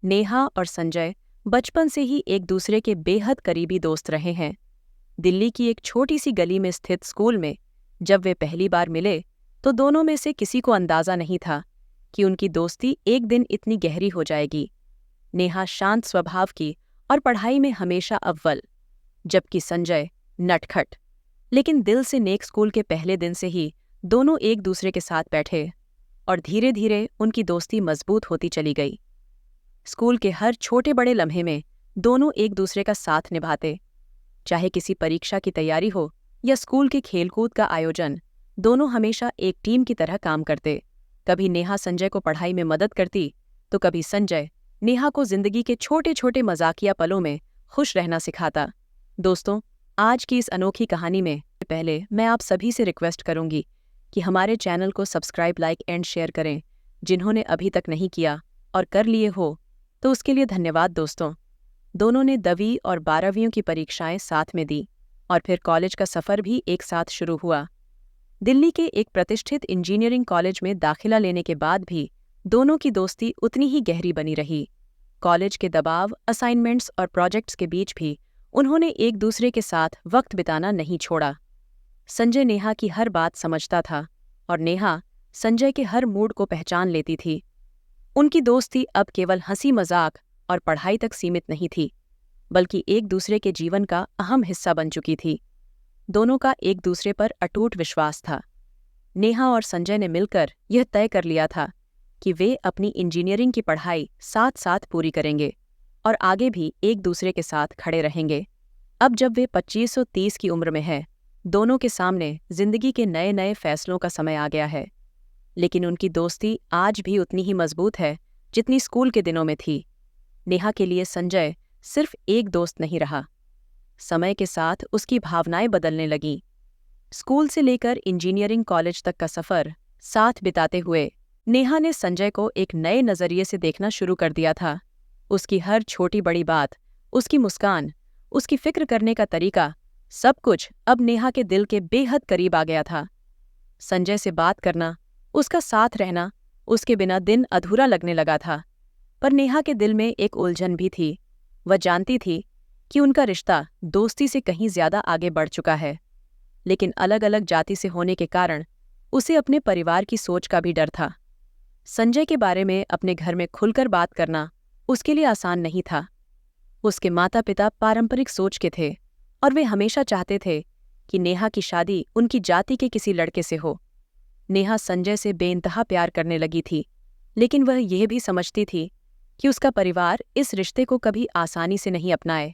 नेहा और संजय बचपन से ही एक दूसरे के बेहद करीबी दोस्त रहे हैं। दिल्ली की एक छोटी सी गली में स्थित स्कूल में जब वे पहली बार मिले तो दोनों में से किसी को अंदाजा नहीं था कि उनकी दोस्ती एक दिन इतनी गहरी हो जाएगी। नेहा शांत स्वभाव की और पढ़ाई में हमेशा अव्वल, जबकि संजय नटखट लेकिन दिल से नेक। स्कूल के पहले दिन से ही दोनों एक दूसरे के साथ बैठे और धीरे धीरे उनकी दोस्ती मजबूत होती चली गई। स्कूल के हर छोटे बड़े लम्हे में दोनों एक दूसरे का साथ निभाते, चाहे किसी परीक्षा की तैयारी हो या स्कूल के खेलकूद का आयोजन। दोनों हमेशा एक टीम की तरह काम करते। कभी नेहा संजय को पढ़ाई में मदद करती तो कभी संजय नेहा को जिंदगी के छोटे छोटे मजाकिया पलों में खुश रहना सिखाता। दोस्तों, आज की इस अनोखी कहानी में पहले मैं आप सभी से रिक्वेस्ट करूंगी कि हमारे चैनल को सब्सक्राइब, लाइक एंड शेयर करें। जिन्होंने अभी तक नहीं किया और कर लिए हो तो उसके लिए धन्यवाद। दोस्तों, दोनों ने 10वीं और 12वीं की परीक्षाएं साथ में दी और फिर कॉलेज का सफ़र भी एक साथ शुरू हुआ। दिल्ली के एक प्रतिष्ठित इंजीनियरिंग कॉलेज में दाखिला लेने के बाद भी दोनों की दोस्ती उतनी ही गहरी बनी रही। कॉलेज के दबाव, असाइनमेंट्स और प्रोजेक्ट्स के बीच भी उन्होंने एक दूसरे के साथ वक्त बिताना नहीं छोड़ा। संजय नेहा की हर बात समझता था और नेहा संजय के हर मूड को पहचान लेती थी। उनकी दोस्ती अब केवल हंसी मजाक और पढ़ाई तक सीमित नहीं थी, बल्कि एक दूसरे के जीवन का अहम हिस्सा बन चुकी थी। दोनों का एक दूसरे पर अटूट विश्वास था। नेहा और संजय ने मिलकर यह तय कर लिया था कि वे अपनी इंजीनियरिंग की पढ़ाई साथ साथ पूरी करेंगे और आगे भी एक दूसरे के साथ खड़े रहेंगे। अब जब वे 25-30 की उम्र में हैं, दोनों के सामने जिंदगी के नए नए फैसलों का समय आ गया है, लेकिन उनकी दोस्ती आज भी उतनी ही मजबूत है जितनी स्कूल के दिनों में थी। नेहा के लिए संजय सिर्फ एक दोस्त नहीं रहा। समय के साथ उसकी भावनाएं बदलने लगीं। स्कूल से लेकर इंजीनियरिंग कॉलेज तक का सफ़र साथ बिताते हुए नेहा ने संजय को एक नए नज़रिए से देखना शुरू कर दिया था। उसकी हर छोटी बड़ी बात, उसकी मुस्कान, उसकी फिक्र करने का तरीका, सब कुछ अब नेहा के दिल के बेहद करीब आ गया था। संजय से बात करना, उसका साथ रहना, उसके बिना दिन अधूरा लगने लगा था। पर नेहा के दिल में एक उलझन भी थी। वह जानती थी कि उनका रिश्ता दोस्ती से कहीं ज्यादा आगे बढ़ चुका है, लेकिन अलग अलग जाति से होने के कारण उसे अपने परिवार की सोच का भी डर था। संजय के बारे में अपने घर में खुलकर बात करना उसके लिए आसान नहीं था। उसके माता पिता पारंपरिक सोच के थे और वे हमेशा चाहते थे कि नेहा की शादी उनकी जाति के किसी लड़के से हो। नेहा संजय से बेइंतहा प्यार करने लगी थी, लेकिन वह यह भी समझती थी कि उसका परिवार इस रिश्ते को कभी आसानी से नहीं अपनाए।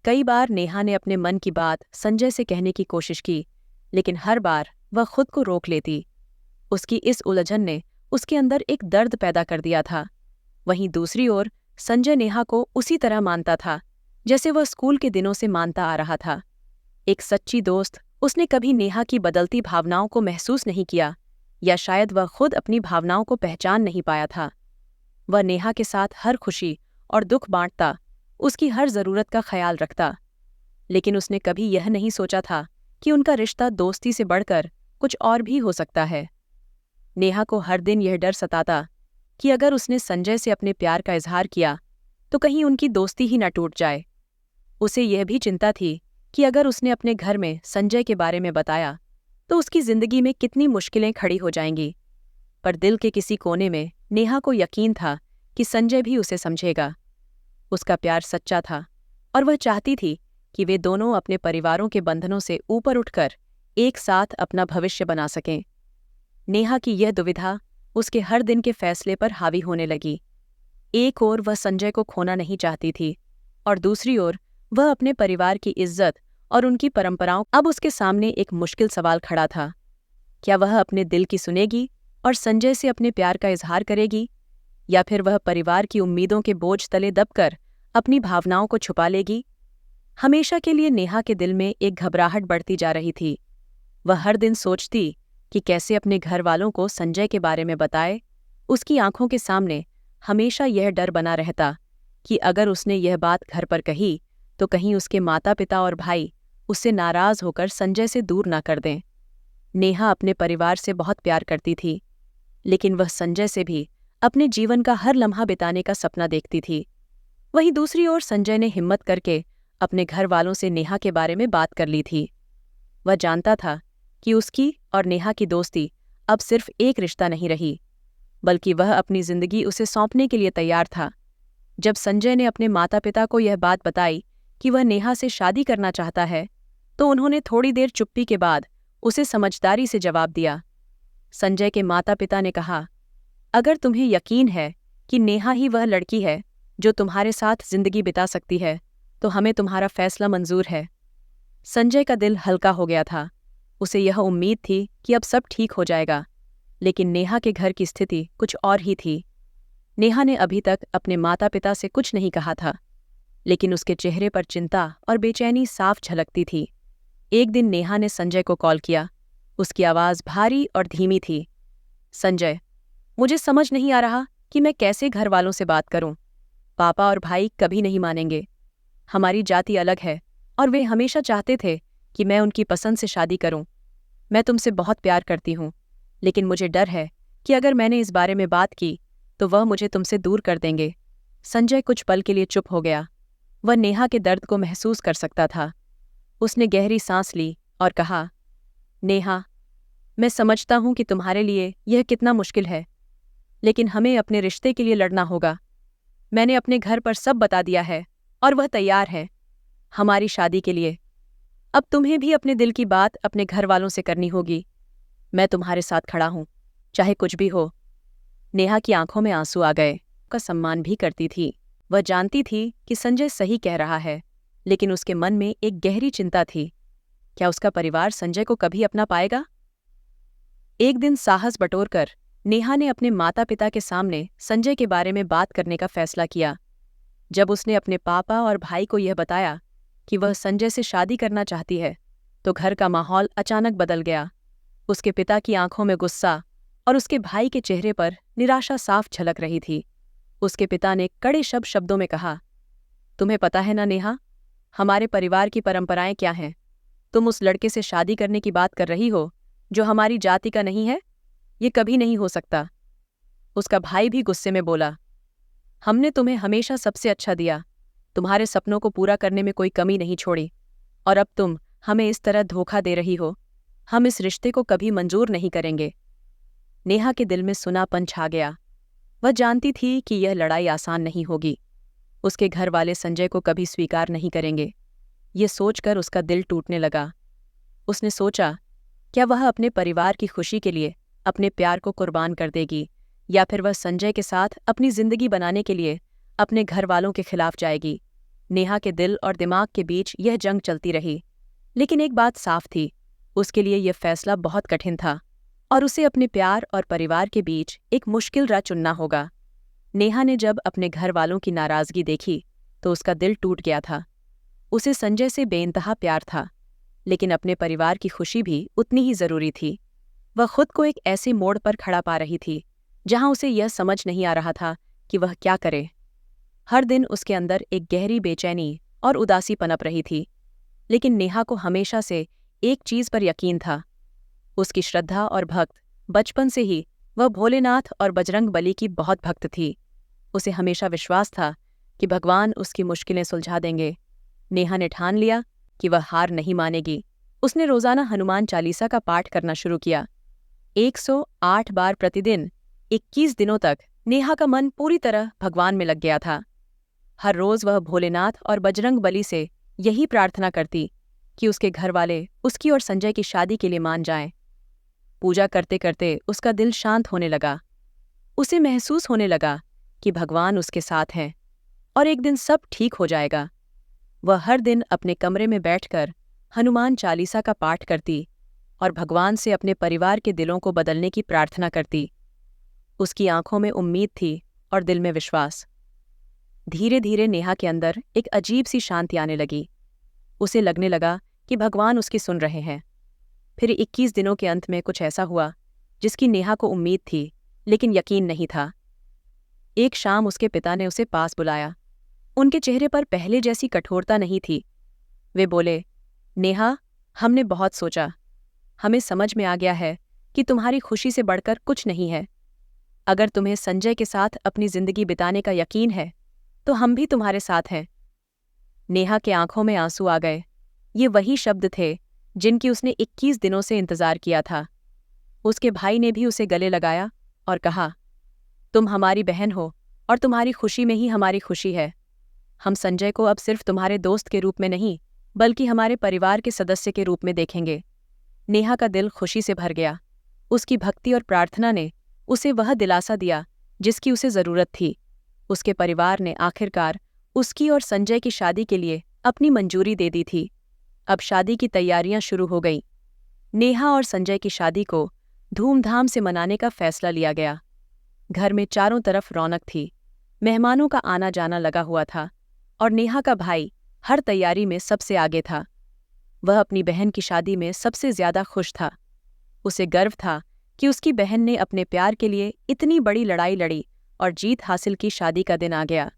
कई बार नेहा ने अपने मन की बात संजय से कहने की कोशिश की, लेकिन हर बार वह खुद को रोक लेती। उसकी इस उलझन ने उसके अंदर एक दर्द पैदा कर दिया था। वहीं दूसरी ओर संजय नेहा को उसी तरह मानता था जैसे वह स्कूल के दिनों से मानता आ रहा था। एक सच्ची दोस्त। उसने कभी नेहा की बदलती भावनाओं को महसूस नहीं किया, या शायद वह खुद अपनी भावनाओं को पहचान नहीं पाया था। वह नेहा के साथ हर खुशी और दुख बांटता, उसकी हर जरूरत का ख्याल रखता, लेकिन उसने कभी यह नहीं सोचा था कि उनका रिश्ता दोस्ती से बढ़कर कुछ और भी हो सकता है। नेहा को हर दिन यह डर सताता कि अगर उसने संजय से अपने प्यार का इजहार किया तो कहीं उनकी दोस्ती ही न टूट जाए। उसे यह भी चिंता थी कि अगर उसने अपने घर में संजय के बारे में बताया तो उसकी जिंदगी में कितनी मुश्किलें खड़ी हो जाएंगी। पर दिल के किसी कोने में नेहा को यकीन था कि संजय भी उसे समझेगा। उसका प्यार सच्चा था और वह चाहती थी कि वे दोनों अपने परिवारों के बंधनों से ऊपर उठकर एक साथ अपना भविष्य बना सकें। नेहा की यह दुविधा उसके हर दिन के फैसले पर हावी होने लगी। एक ओर वह संजय को खोना नहीं चाहती थी और दूसरी ओर वह अपने परिवार की इज्जत और उनकी परंपराओं। अब उसके सामने एक मुश्किल सवाल खड़ा था। क्या वह अपने दिल की सुनेगी और संजय से अपने प्यार का इजहार करेगी, या फिर वह परिवार की उम्मीदों के बोझ तले दबकर अपनी भावनाओं को छुपा लेगी? हमेशा के लिए नेहा के दिल में एक घबराहट बढ़ती जा रही थी। वह हर दिन सोचती कि कैसे अपने घर वालों को संजय के बारे में बताए। उसकी आंखों के सामने हमेशा यह डर बना रहता कि अगर उसने यह बात घर पर कही तो कहीं उसके माता पिता और भाई उससे नाराज होकर संजय से दूर ना कर दें। नेहा अपने परिवार से बहुत प्यार करती थी, लेकिन वह संजय से भी अपने जीवन का हर लम्हा बिताने का सपना देखती थी। वहीं दूसरी ओर संजय ने हिम्मत करके अपने घर वालों से नेहा के बारे में बात कर ली थी। वह जानता था कि उसकी और नेहा की दोस्ती अब सिर्फ एक रिश्ता नहीं रही, बल्कि वह अपनी जिंदगी उसे सौंपने के लिए तैयार था। जब संजय ने अपने माता पिता को यह बात बताई कि वह नेहा से शादी करना चाहता है, तो उन्होंने थोड़ी देर चुप्पी के बाद उसे समझदारी से जवाब दिया। संजय के माता पिता ने कहा, अगर तुम्हें यकीन है कि नेहा ही वह लड़की है जो तुम्हारे साथ जिंदगी बिता सकती है, तो हमें तुम्हारा फैसला मंजूर है। संजय का दिल हल्का हो गया था। उसे यह उम्मीद थी कि अब सब ठीक हो जाएगा, लेकिन नेहा के घर की स्थिति कुछ और ही थी। नेहा ने अभी तक अपने माता पिता से कुछ नहीं कहा था, लेकिन उसके चेहरे पर चिंता और बेचैनी साफ झलकती थी। एक दिन नेहा ने संजय को कॉल किया। उसकी आवाज़ भारी और धीमी थी। संजय, मुझे समझ नहीं आ रहा कि मैं कैसे घर वालों से बात करूं। पापा और भाई कभी नहीं मानेंगे। हमारी जाति अलग है और वे हमेशा चाहते थे कि मैं उनकी पसंद से शादी करूं। मैं तुमसे बहुत प्यार करती हूं, लेकिन मुझे डर है कि अगर मैंने इस बारे में बात की तो वह मुझे तुमसे दूर कर देंगे। संजय कुछ पल के लिए चुप हो गया। वह नेहा के दर्द को महसूस कर सकता था। उसने गहरी सांस ली और कहा, नेहा, मैं समझता हूं कि तुम्हारे लिए यह कितना मुश्किल है, लेकिन हमें अपने रिश्ते के लिए लड़ना होगा। मैंने अपने घर पर सब बता दिया है और वह तैयार है हमारी शादी के लिए। अब तुम्हें भी अपने दिल की बात अपने घर वालों से करनी होगी। मैं तुम्हारे साथ खड़ा हूं, चाहे कुछ भी हो। नेहा की आंखों में आंसू आ गए। का सम्मान भी करती थी। वह जानती थी कि संजय सही कह रहा है, लेकिन उसके मन में एक गहरी चिंता थी। क्या उसका परिवार संजय को कभी अपना पाएगा? एक दिन साहस बटोरकर नेहा ने अपने माता पिता के सामने संजय के बारे में बात करने का फैसला किया। जब उसने अपने पापा और भाई को यह बताया कि वह संजय से शादी करना चाहती है, तो घर का माहौल अचानक बदल गया। उसके पिता की आंखों में गुस्सा और उसके भाई के चेहरे पर निराशा साफ झलक रही थी। उसके पिता ने कड़े शब्दों में कहा, तुम्हें पता है ना नेहा, हमारे परिवार की परंपराएं क्या हैं? तुम उस लड़के से शादी करने की बात कर रही हो जो हमारी जाति का नहीं है। ये कभी नहीं हो सकता। उसका भाई भी गुस्से में बोला, हमने तुम्हें हमेशा सबसे अच्छा दिया, तुम्हारे सपनों को पूरा करने में कोई कमी नहीं छोड़ी, और अब तुम हमें इस तरह धोखा दे रही हो। हम इस रिश्ते को कभी मंजूर नहीं करेंगे। नेहा के दिल में सुनापन छा गया। वह जानती थी कि यह लड़ाई आसान नहीं होगी। उसके घर वाले संजय को कभी स्वीकार नहीं करेंगे। ये सोचकर उसका दिल टूटने लगा। उसने सोचा, क्या वह अपने परिवार की खुशी के लिए अपने प्यार को कुर्बान कर देगी, या फिर वह संजय के साथ अपनी जिंदगी बनाने के लिए अपने घर वालों के खिलाफ जाएगी। नेहा के दिल और दिमाग के बीच यह जंग चलती रही, लेकिन एक बात साफ थी, उसके लिए यह फैसला बहुत कठिन था और उसे अपने प्यार और परिवार के बीच एक मुश्किल राह चुनना होगा। नेहा ने जब अपने घर वालों की नाराजगी देखी तो उसका दिल टूट गया था। उसे संजय से बेइंतहा प्यार था, लेकिन अपने परिवार की खुशी भी उतनी ही जरूरी थी। वह खुद को एक ऐसे मोड़ पर खड़ा पा रही थी जहां उसे यह समझ नहीं आ रहा था कि वह क्या करे। हर दिन उसके अंदर एक गहरी बेचैनी और उदासी पनप रही थी, लेकिन नेहा को हमेशा से एक चीज पर यकीन था, उसकी श्रद्धा और भक्त। बचपन से ही वह भोलेनाथ और बजरंग बली की बहुत भक्त थी। उसे हमेशा विश्वास था कि भगवान उसकी मुश्किलें सुलझा देंगे। नेहा ने ठान लिया कि वह हार नहीं मानेगी। उसने रोजाना हनुमान चालीसा का पाठ करना शुरू किया। 108 बार प्रतिदिन 21 दिनों तक नेहा का मन पूरी तरह भगवान में लग गया था। हर रोज वह भोलेनाथ और बजरंग बली से यही प्रार्थना करती कि उसके घर वाले उसकी और संजय की शादी के लिए मान जाएं। पूजा करते करते उसका दिल शांत होने लगा। उसे महसूस होने लगा कि भगवान उसके साथ हैं और एक दिन सब ठीक हो जाएगा। वह हर दिन अपने कमरे में बैठकर हनुमान चालीसा का पाठ करती और भगवान से अपने परिवार के दिलों को बदलने की प्रार्थना करती। उसकी आंखों में उम्मीद थी और दिल में विश्वास। धीरे धीरे नेहा के अंदर एक अजीब सी शांति आने लगी। उसे लगने लगा कि भगवान उसकी सुन रहे हैं। फिर 21 दिनों के अंत में कुछ ऐसा हुआ जिसकी नेहा को उम्मीद थी, लेकिन यकीन नहीं था। एक शाम उसके पिता ने उसे पास बुलाया। उनके चेहरे पर पहले जैसी कठोरता नहीं थी। वे बोले, नेहा, हमने बहुत सोचा। हमें समझ में आ गया है कि तुम्हारी खुशी से बढ़कर कुछ नहीं है। अगर तुम्हें संजय के साथ अपनी जिंदगी बिताने का यकीन है तो हम भी तुम्हारे साथ हैं। नेहा के आंखों में आंसू आ गए। ये वही शब्द थे जिनकी उसने 21 दिनों से इंतजार किया था। उसके भाई ने भी उसे गले लगाया और कहा, तुम हमारी बहन हो और तुम्हारी खुशी में ही हमारी खुशी है। हम संजय को अब सिर्फ तुम्हारे दोस्त के रूप में नहीं बल्कि हमारे परिवार के सदस्य के रूप में देखेंगे। नेहा का दिल खुशी से भर गया। उसकी भक्ति और प्रार्थना ने उसे वह दिलासा दिया जिसकी उसे जरूरत थी। उसके परिवार ने आखिरकार उसकी और संजय की शादी के लिए अपनी मंजूरी दे दी थी। अब शादी की तैयारियां शुरू हो गईं। नेहा और संजय की शादी को धूमधाम से मनाने का फैसला लिया गया। घर में चारों तरफ रौनक थी। मेहमानों का आना जाना लगा हुआ था और नेहा का भाई हर तैयारी में सबसे आगे था। वह अपनी बहन की शादी में सबसे ज्यादा खुश था। उसे गर्व था कि उसकी बहन ने अपने प्यार के लिए इतनी बड़ी लड़ाई लड़ी और जीत हासिल की। शादी का दिन आ गया।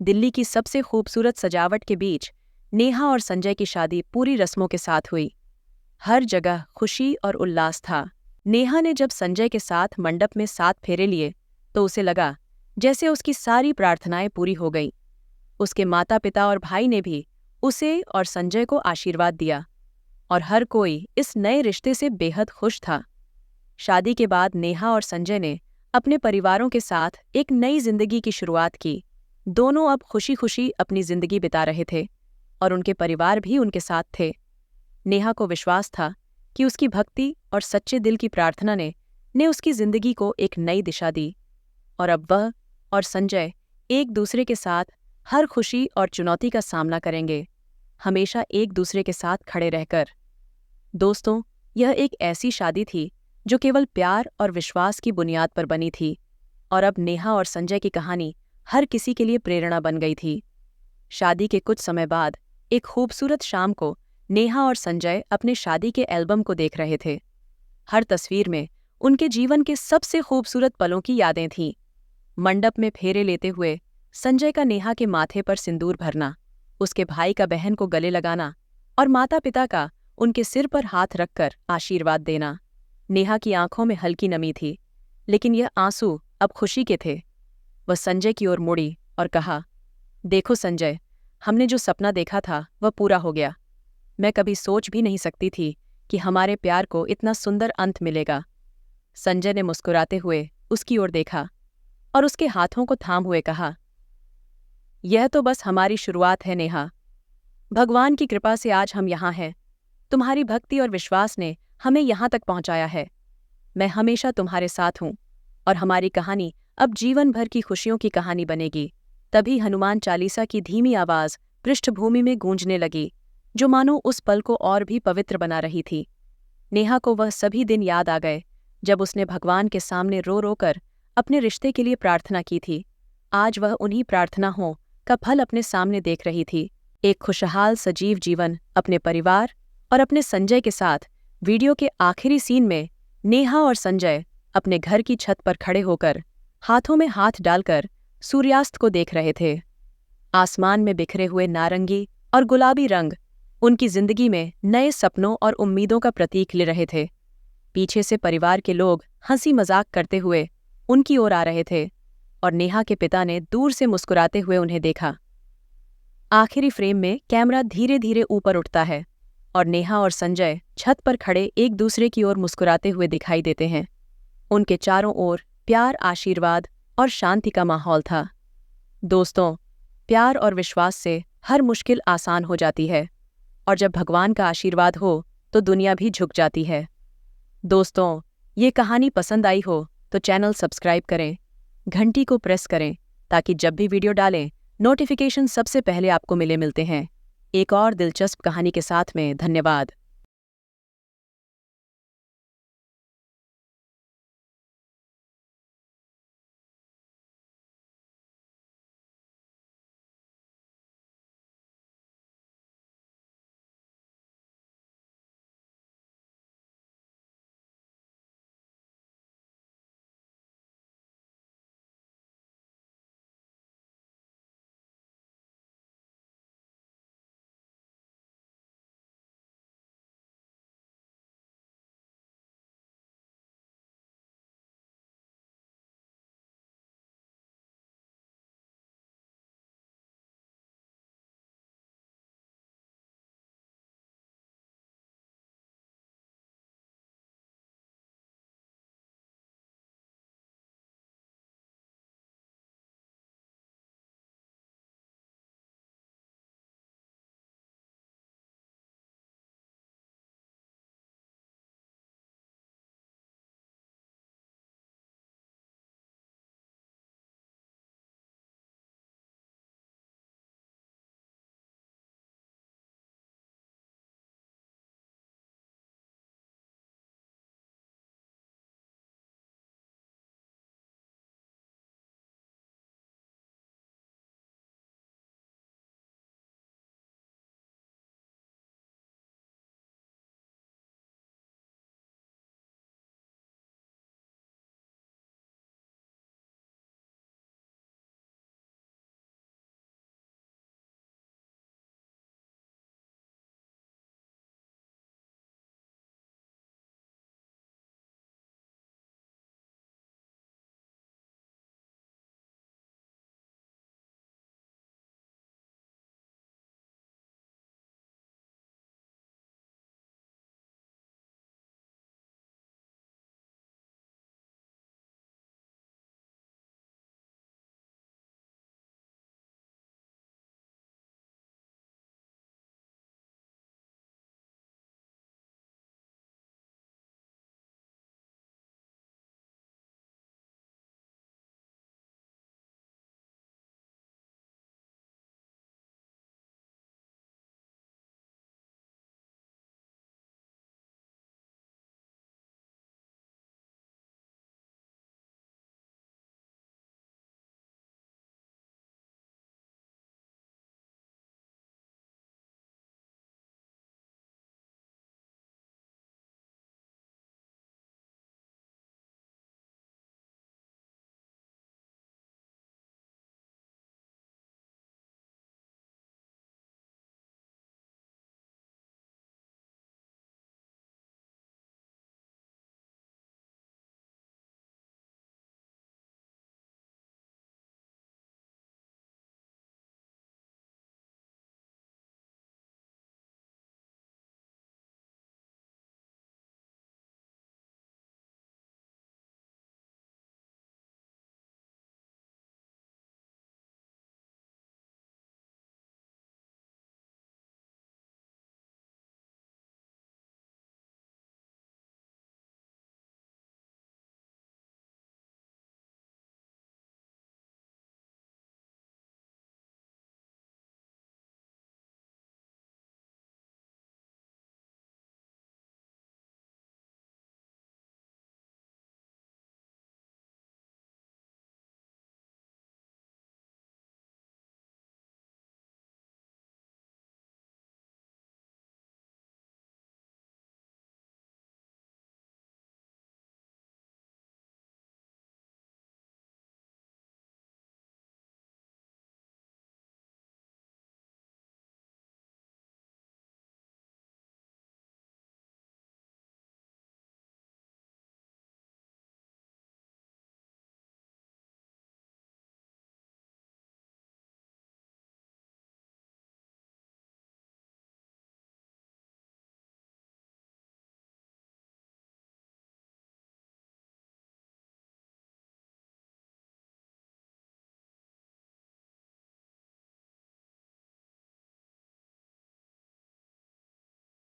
दिल्ली की सबसे खूबसूरत सजावट के बीच नेहा और संजय की शादी पूरी रस्मों के साथ हुई। हर जगह खुशी और उल्लास था। नेहा ने जब संजय के साथ मंडप में 7 फेरे लिए तो उसे लगा जैसे उसकी सारी प्रार्थनाएं पूरी हो गईं। उसके माता पिता और भाई ने भी उसे और संजय को आशीर्वाद दिया और हर कोई इस नए रिश्ते से बेहद खुश था। शादी के बाद नेहा और संजय ने अपने परिवारों के साथ एक नई जिंदगी की शुरुआत की। दोनों अब खुशी खुशी अपनी जिंदगी बिता रहे थे और उनके परिवार भी उनके साथ थे। नेहा को विश्वास था कि उसकी भक्ति और सच्चे दिल की प्रार्थना ने उसकी जिंदगी को एक नई दिशा दी और अब वह और संजय एक दूसरे के साथ हर खुशी और चुनौती का सामना करेंगे, हमेशा एक दूसरे के साथ खड़े रहकर। दोस्तों, यह एक ऐसी शादी थी जो केवल प्यार और विश्वास की बुनियाद पर बनी थी और अब नेहा और संजय की कहानी हर किसी के लिए प्रेरणा बन गई थी। शादी के कुछ समय बाद एक खूबसूरत शाम को नेहा और संजय अपने शादी के एल्बम को देख रहे थे। हर तस्वीर में उनके जीवन के सबसे खूबसूरत पलों की यादें थीं। मंडप में फेरे लेते हुए संजय का नेहा के माथे पर सिंदूर भरना, उसके भाई का बहन को गले लगाना और माता पिता का उनके सिर पर हाथ रखकर आशीर्वाद देना। नेहा की आंखों में हल्की नमी थी, लेकिन यह आंसू अब खुशी के थे। वह संजय की ओर मुड़ी और कहा, देखो संजय, हमने जो सपना देखा था वह पूरा हो गया। मैं कभी सोच भी नहीं सकती थी कि हमारे प्यार को इतना सुंदर अंत मिलेगा। संजय ने मुस्कुराते हुए उसकी ओर देखा और उसके हाथों को थाम हुए कहा, यह तो बस हमारी शुरुआत है नेहा। भगवान की कृपा से आज हम यहाँ हैं। तुम्हारी भक्ति और विश्वास ने हमें यहाँ तक पहुँचाया है। मैं हमेशा तुम्हारे साथ हूँ और हमारी कहानी अब जीवन भर की खुशियों की कहानी बनेगी। तभी हनुमान चालीसा की धीमी आवाज़ पृष्ठभूमि में गूंजने लगी, जो मानो उस पल को और भी पवित्र बना रही थी। नेहा को वह सभी दिन याद आ गए जब उसने भगवान के सामने रो रो कर अपने रिश्ते के लिए प्रार्थना की थी। आज वह उन्हीं प्रार्थनाओं का फल अपने सामने देख रही थी। एक खुशहाल सजीव जीवन अपने परिवार और अपने संजय के साथ। वीडियो के आखिरी सीन में नेहा और संजय अपने घर की छत पर खड़े होकर हाथों में हाथ डालकर सूर्यास्त को देख रहे थे। आसमान में बिखरे हुए नारंगी और गुलाबी रंग उनकी जिंदगी में नए सपनों और उम्मीदों का प्रतीक ले रहे थे। पीछे से परिवार के लोग हंसी मजाक करते हुए उनकी ओर आ रहे थे और नेहा के पिता ने दूर से मुस्कुराते हुए उन्हें देखा। आखिरी फ्रेम में कैमरा धीरे धीरे ऊपर उठता है और नेहा और संजय छत पर खड़े एक दूसरे की ओर मुस्कुराते हुए दिखाई देते हैं। उनके चारों ओर प्यार, आशीर्वाद और शांति का माहौल था। दोस्तों, प्यार और विश्वास से हर मुश्किल आसान हो जाती है और जब भगवान का आशीर्वाद हो तो दुनिया भी झुक जाती है। दोस्तों, ये कहानी पसंद आई हो तो चैनल सब्सक्राइब करें, घंटी को प्रेस करें ताकि जब भी वीडियो डालें नोटिफिकेशन सबसे पहले आपको मिलते हैं। एक और दिलचस्प कहानी के साथ में धन्यवाद।